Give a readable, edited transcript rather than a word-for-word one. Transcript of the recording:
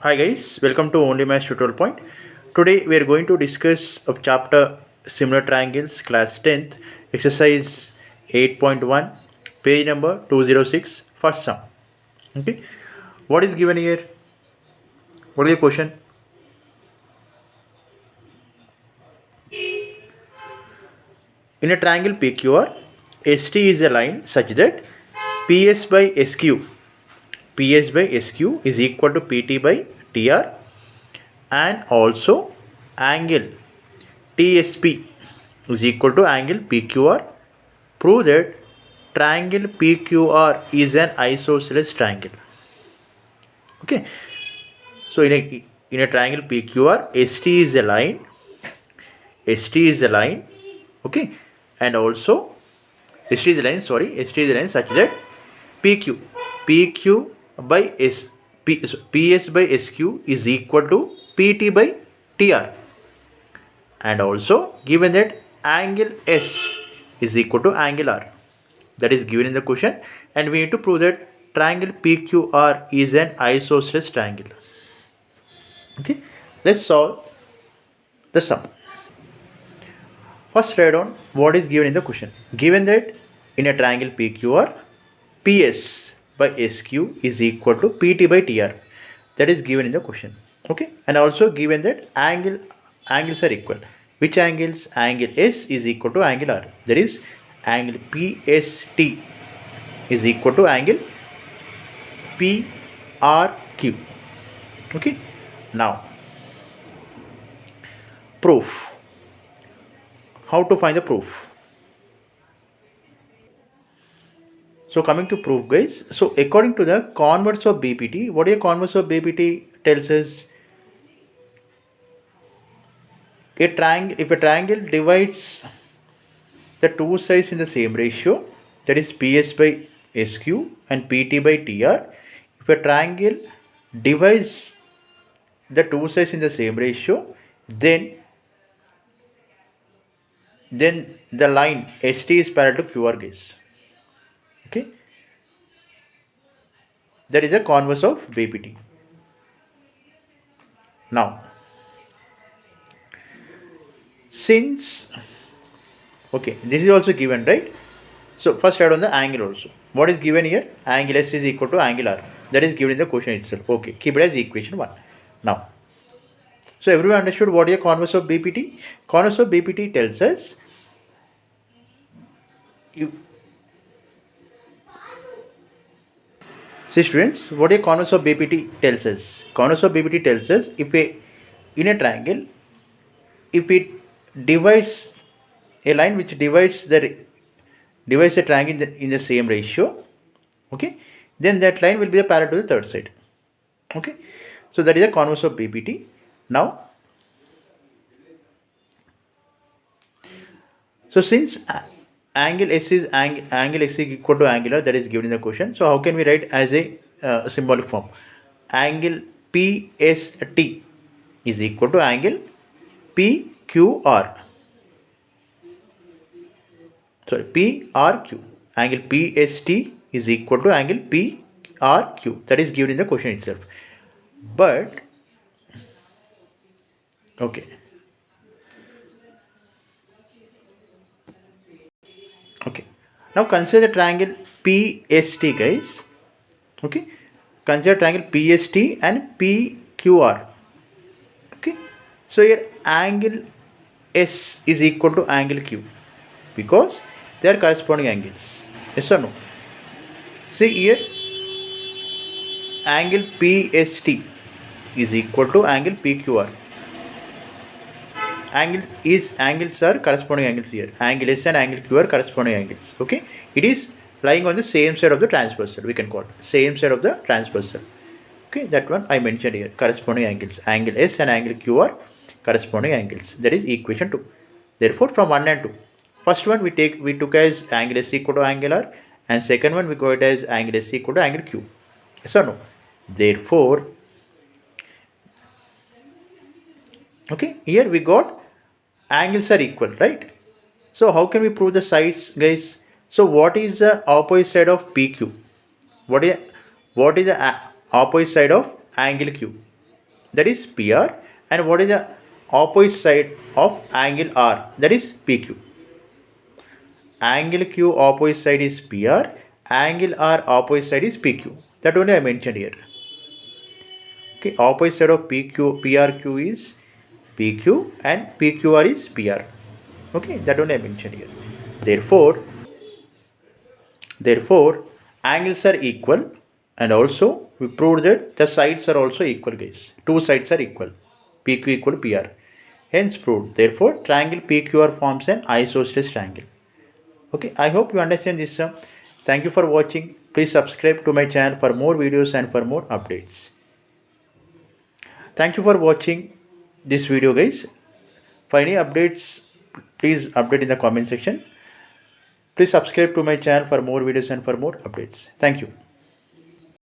Hi guys, welcome to Only Maths Tutorial Point. Today we are going to discuss of chapter Similar Triangles, class 10th, exercise 8.1, page number 206, first sum. Okay, what is given here? What is the question? In a triangle PQR, ST is a line such that PS by SQ, PS by SQ is equal to PT by TR, and also angle TSP is equal to angle PQR. Prove that triangle PQR is an isosceles triangle. Okay, so in a triangle PQR, ST is a line, ST is a line, okay, and also ST is a line, ST is a line such that PQ by PS by SQ is equal to PT by TR, and also given that angle S is equal to angle R. That is given in the question, and we need to prove that triangle PQR is an isosceles triangle. Okay, let's solve the sum. First, write down what is given in the question. Given that in a triangle PQR, PS by SQ is equal to PT by TR. That is given in the question. Okay, and also given that angles are equal. Which angles? Angle S is equal to angle R. That is angle PST is equal to angle PRQ. Okay, now proof. How to find the proof? So coming to proof, guys. So according to the converse of BPT, what is the converse of BPT tells us? A triangle, if a triangle divides the two sides in the same ratio, that is PS by SQ and PT by TR, if a triangle divides the two sides in the same ratio, then the line ST is parallel to QR, guys. Okay, that is a converse of BPT. Now, since okay, this is also given, right? So first write on the angle also. What is given here? Angle S is equal to angle R. That is given in the question itself. Okay, keep it as equation 1. Now, so everyone understood what is a converse of BPT? Converse of BPT tells us you see students, what a converse of BPT tells us. Converse of BPT tells us if a in a triangle, if it divides a line which divides the triangle in the same ratio, okay, then that line will be the parallel to the third side. Okay, so that is a converse of BPT. Now, so since angle S is angle X is equal to angular, that is given in the question. So how can we write as a symbolic form? Angle PST is equal to angle PQR. Sorry, PRQ. Angle PST is equal to angle PRQ. That is given in the question itself. But okay. Okay. Now consider the triangle PST, guys. Okay. Consider triangle PST and PQR. Okay. So here angle S is equal to angle Q because they are corresponding angles. Yes or no? See here angle PST is equal to angle PQR. Angles are corresponding angles here. Angle S and angle Q are corresponding angles. Okay, it is lying on the same side of the transversal. We can call it same side of the transversal. Okay, that one I mentioned here. Corresponding angles. Angle S and angle Q are corresponding angles. That is equation 2. Therefore, from 1 and 2, first one we took as angle S equal to angle R, and second one we got it as angle S equal to angle Q. Yes or no? Therefore, okay, here we got angles are equal, right? So how can we prove the sides, guys? So what is the opposite side of PQ? What is the opposite side of angle Q? that is PR, and what is the opposite side of angle R, that is PQ. Angle Q opposite side is PR, angle R opposite side is PQ. That only I mentioned here. Okay, opposite side of PRQ is PQ and PQR is PR. Okay, that only I mentioned here. Therefore, angles are equal, and also we proved that the sides are also equal, guys. Two sides are equal. PQ equal to PR. Hence proved. Therefore, triangle PQR forms an isosceles triangle. Okay, I hope you understand this. Thank you for watching. Please subscribe to my channel for more videos and for more updates. Thank you for watching this video, guys. For any updates, please update in the comment section. Please subscribe to my channel for more videos and for more updates. Thank you.